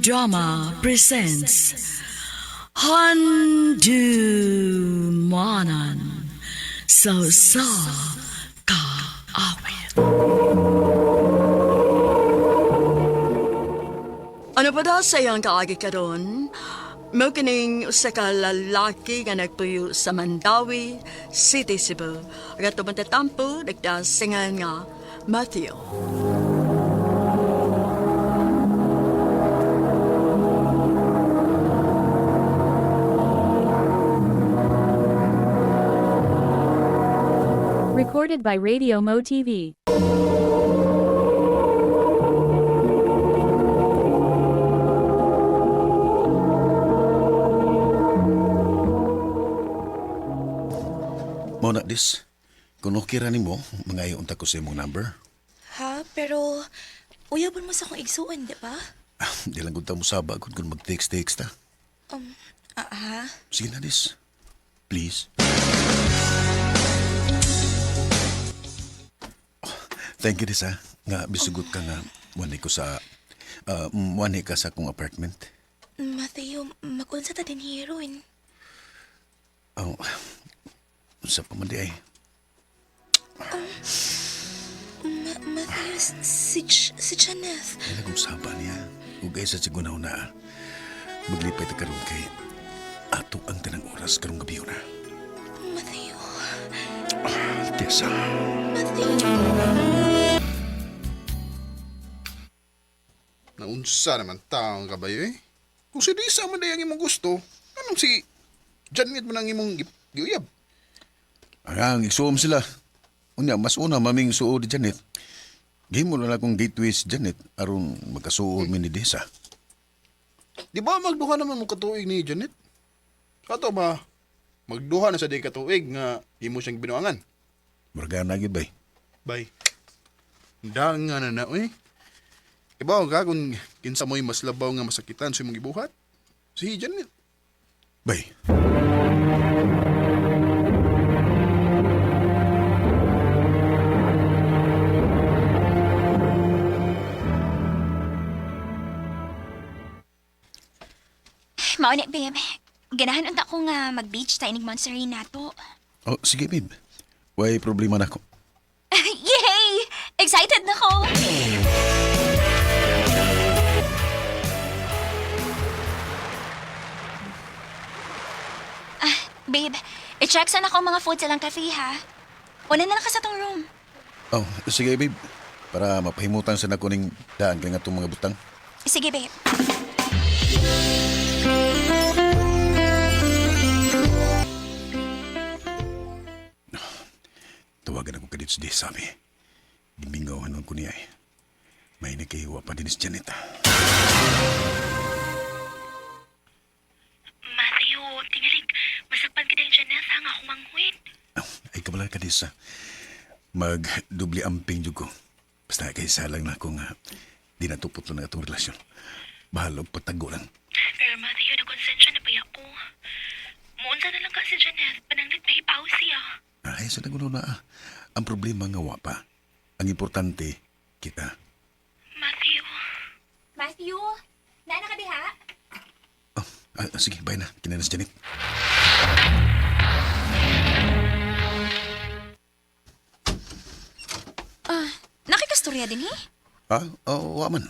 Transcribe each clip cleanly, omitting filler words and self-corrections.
Drama presents Handumanan So Ka Awit. Ano pa daw sayang kaagi ka ron? Mo kining usa ka lalaki nga nagpuyo sa Mandawi, City, Cebu. Agat tumatatampo, nagdasingan nga Matthew. Recorded by Radio Mo TV. Mao na dis. Kung okay ra nimo, mangayo unta ko sa imong number. Ha? Pero, uyabon mo sa akong igsuon, di ba? Di lang gud ta mo saba kung mag-text ta. Ha? Sige na dis. Please. Oh, thank you dis ha. Nga bisugot ka nga wani ko sa wani ka sa akong apartment. Mateo, magunsa ta din heroin. Oh, sa pamandi ay. Mateo, si Janeth. Dila kong saba niya. Ugay sa sigunaw na. Maglipay ta karon kay ato ang tanang oras karong gabi na. Mateo. Tessa. Mateo. Naunsa naman taong kabayo eh. Kung si Risa man ang imong gusto, anong si Janet man ang imong giyuyab? Ang igsuom sila. Unya, mas una maming suod di Janet. Gihimo na lang akong gateway si Janet aron magkasuod mi ni Desa. Di ba magduha naman mo katuig ni Janet? Ato ba, magduha na sa di katuig nga imo siyang binuangan? Marga na gid bay. Bay, dangan na na eh. Ibaw ka kung kinsa mo'y mas labaw nga masakitan sa imong gibuhat? Si Janet. Bay. Mao ni, babe. Ganahan unta ko nga mag-beach tayo ning Monterey nato. Oh, sige, babe. Way problema na ko. Yay! Excited na ko! Babe, i-check sana ako mga food silang cafe, ha? Una na lang ka sa tong room. Oh, sige, babe. Para mapahimutan sa nako ning daan kay nga itong mga butang. Sige, babe. Tawagan ako kadit sa Desa, sabi. Gimingawan ko niya eh. May nagkahiwa pa din si Janet. Matthew, tingalig. Masakpan ka din dyan na sa nga humanghuin. Oh, ay kabala ka Desa. Mag-dubli amping jud ko. Basta kay salang na akong di natupot na itong relasyon. Bahalog patago lang. Pero Matthew, nagkonsensya na pa ako. Muunsa na lang ka si Janet. Pananglit may ipaw siya. Ay, sa nagulo na ang problema nga wa pa. Ang importante, kita. Matthew? Matthew? Naana ka diha? Oh, sige, bye na. Kinanas Janet. Nakikastorya din, eh? Wa man.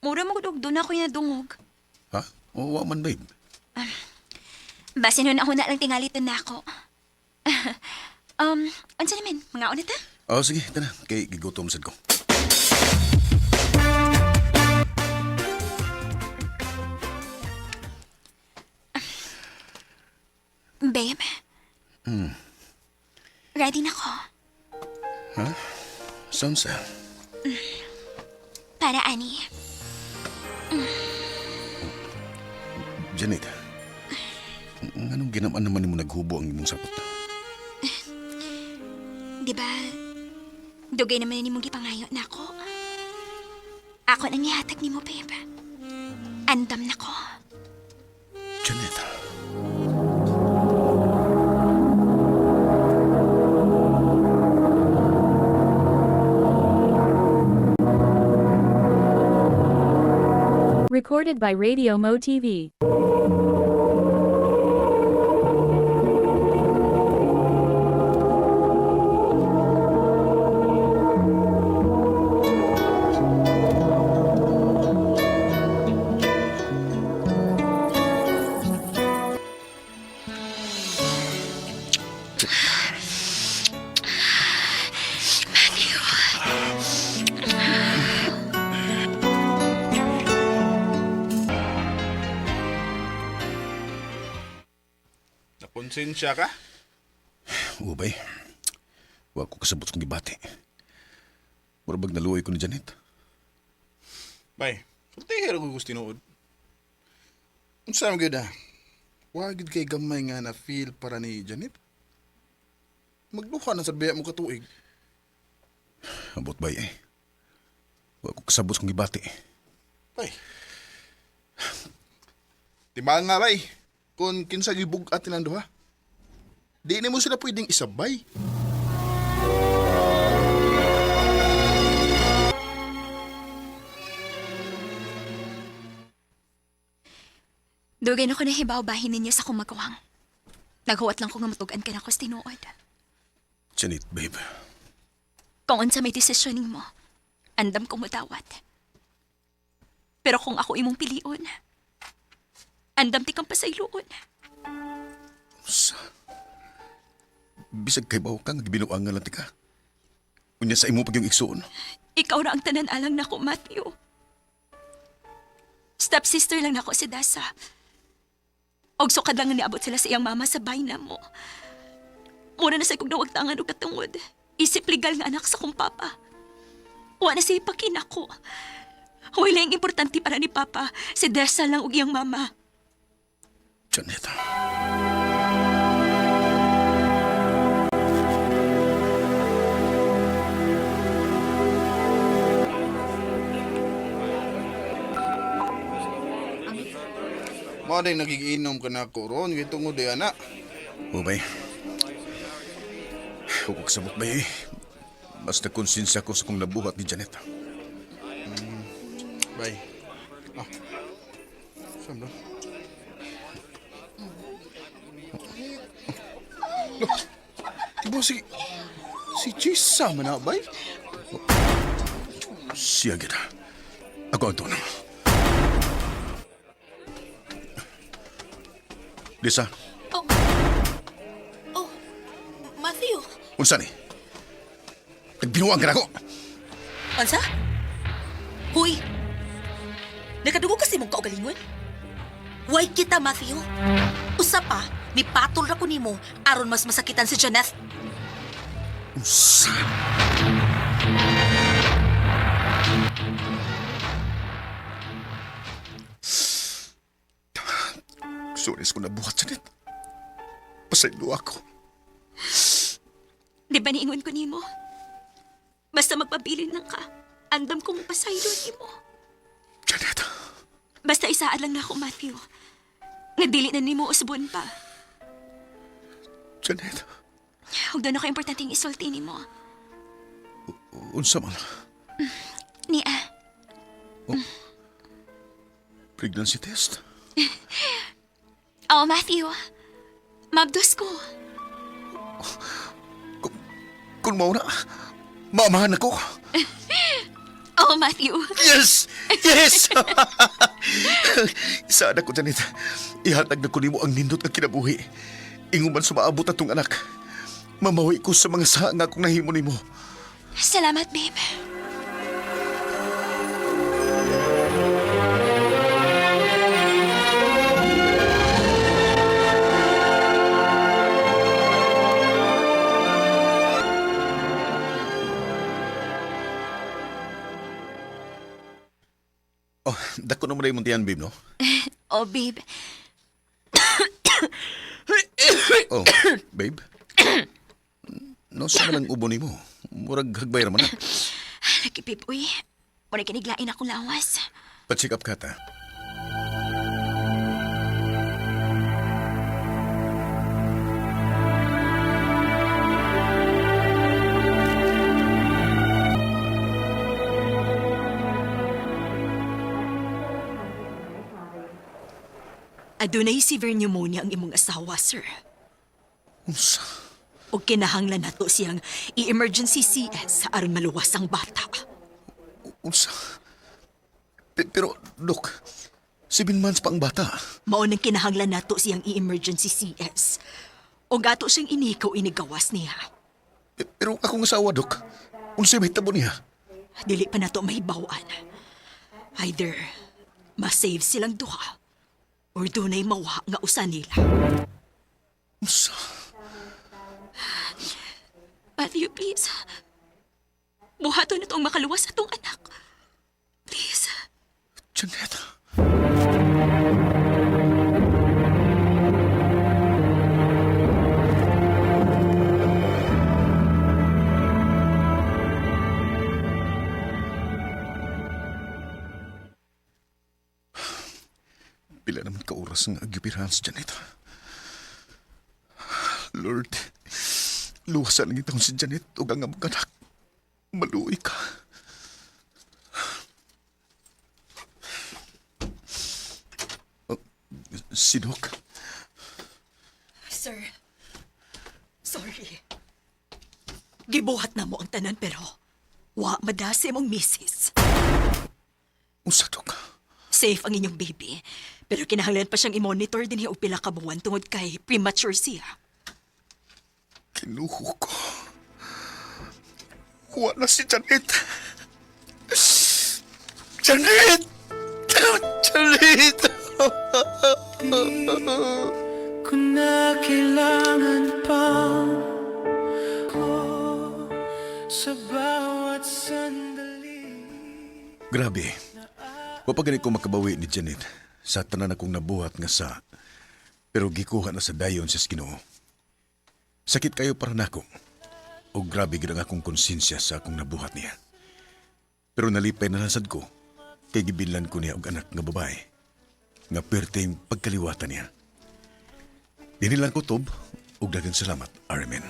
Mura mo gudog doon ako yung nadungog. Ha? Wa man, babe. Basin nun ako na lang tingalitan na ako. Ansa naman? Mga unit, ha? Oh, sige, ito na. Kay gigutom sad ko. Babe? Ready na ko. Saan sa? Para ani. Janet, anong ginaman naman mo naghubo ang imong sapot? Diba, dugay naman ni mong gipangayo na ako. Ako nang ihatag ni mo, babe. Andam na ko. Janet. Recorded by Radio Mo TV. Naponsensya ka? Ubay, wa ko kasabot kong gibati. Murabag naluoy ko ni Janet. Bay, sultihero ko gusto tinuod. Unsa man gyud ah? Wa gid kay gamay nga na feel para ni Janet. Magduha na sa biya mo katuig. Abot bay eh. Wa ko kasabot kong gibati. Bay. Timbang nga bay, kung kinsa gibug-at nilang duha. Di ni mo sila pwedeng isabay. Dugay na ko na hibaw-bahin ninyo sa kumagawang. Naghuwat lang ko nga matugan ka na ko sa tinuod. Janet, babe. Kung unsa may desisyon mo, andam ko mutawat. Pero kung ako imong pilion, andam ti kang pasayloon. Sa... Bisag kay baw kang gibinuangan lang tika. Unya sa imo pag yung igsoon. Ikaw na ang tanan alang nako, Matthew. Stepsister lang nako si Dasa. Og sukad lang nga niabot sila sa iyang mama sa bayna mo. Muna na sa kong nawagtangan o katungod. Isip legal nga anak sa kong papa. Wa na siya ipakin ako. Wala yung importante para ni Papa. Si Dessa lang og iyang mama. Janet. Mga din nagigiinom ka na ko ron, kaya tungod di anak. Ubay. Huwag ko kasabot ba eh. Basta konsensya ko sa kong nabuhat ni Janet. Bay. Ah. Saan ba? Iba si Chisa man na, bay? Siya kita. Ako ang tunang. Lisa, Oh, Matthew. unsa ni? Nagbinuang ka na ako. Ansa? Huy! Nakadugo kasi mong kaugalingon? Why kita, Matthew? Usa pa, ni patol ra ko nimo aron mas masakitan si Janet. Unsa? Sunis ko nabuhat, Janet. Pasaylo ako. Di ba niingon ko nimo? Basta magpabilin lang ka. Andam ko mo pasaylo nimo. Janet. Basta isaan lang na ako, Matthew. Nagdili na nimo usbon pa. Janet. Huwag doon ako importanteng isulti nimo. Unsa man? Nia, Pregnancy test? oh Matthew. Mabdos ko. Kung mao na, mamahan ako. Oh Matthew. Yes! Yes! Sana ko, Janet. Ihatag na ko nimo ang nindot ang kinabuhi. Inguman sumaabot atong anak. Mamawi ko sa mga sanga kung nahimo nimo. Salamat, babe. Oh, dako naman na yung muntihan, babe, no? Oh, babe. Oh, babe. No, sa malang ubo nimo. Murag hagbay raman na. Nakipip, uy. Muna kiniglain akong lawas. Pa-check up ka ta. Adunay severe pneumonia ang imong asawa, sir. Unsa? O kinahanglan nato siyang i-emergency CS aron maluwas ang bata. Unsa? Pero, Dok, 7 months pa ang bata. Mao nang kinahanglan nato siyang i-emergency CS. O gato siyang inikaw inigawas niya. Pero akong asawa, Dok, unsa may tabo niya? Dili pa nato mahibawan. Either ma-save silang duha or dunay mawa nga usa nila. Unsa? Matthew, please. Buhaton na itong makaluwas sa itong anak. Please. Janet. Pila naman ka oras nga agyupirahan si Janet. Lord, luwasan lang itong si Janet o ang among anak. Maluoy ka. Sinok. Sir, sorry. Gibuhat na mo ang tanan pero wa madasi mong misis. Unsa, Dok? Safe ang inyong baby. Pero kinahanglan pa siyang i-monitor din og pila ka buwan tungod kay premature siya. Kinuho ko. Wala si Janet. Janet! Janet! Kung na kailangan pa ko sa bawat sandali. Grabe. Wapaganit ko makabawi ni Janet sa tanan akong nabuhat nga sa pero gikuha na sa dayon sa Ginoo. Sakit kayo para nako. O grabe gid ang akong konsensya sa akong nabuhat niya. Pero nalipay na nasad ko kay gibilan ko niya og anak nga babae nga perteng pagkaliwatan niya. Dinilan ko tob ug daghang salamat, Armin.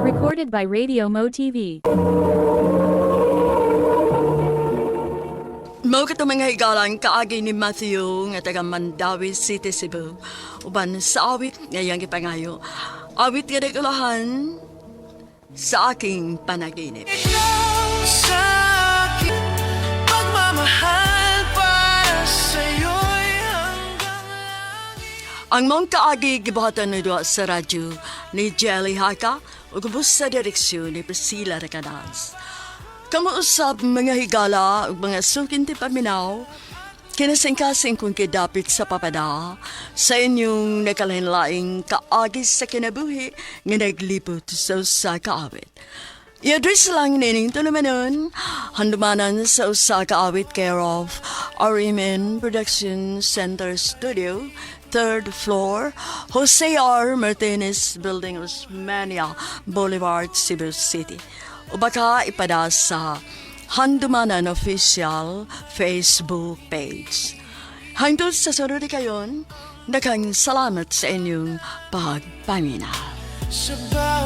Recorded by Radio Mo TV. Mao kato mga higalang kaagi ni Matthew nga taga Mandawi City, Cebu. Uban sa awit ngayang ipangayo. Awit nga nagulahan sa aking panaginip. Sa aking pagmamahal para sa'yo'y hanggang lagi. Ang mong kaagi gibuhatan na doon sa radyo ni Jelly Haka o gubos sa direksyon ni Priscilla Recadas. Kamuusap mga higala ug mga sukin ti paminaw, kinasingkasing kung kidapit sa papada sa inyong nakalinlaing kaagis sa kinabuhi nga naglipot sa usa ka awit. I-address lang nining tulumanon, handumanan sa usa ka awit care of RMN Production Center Studio, 3rd floor, Jose R. Martinez Building, Osmania Boulevard, Cebu City. O baka ipada sa Handumanan Official Facebook page. Hangtod sa sunod kayon, nakang salamat sa inyong pagpaminaw. Sa bawat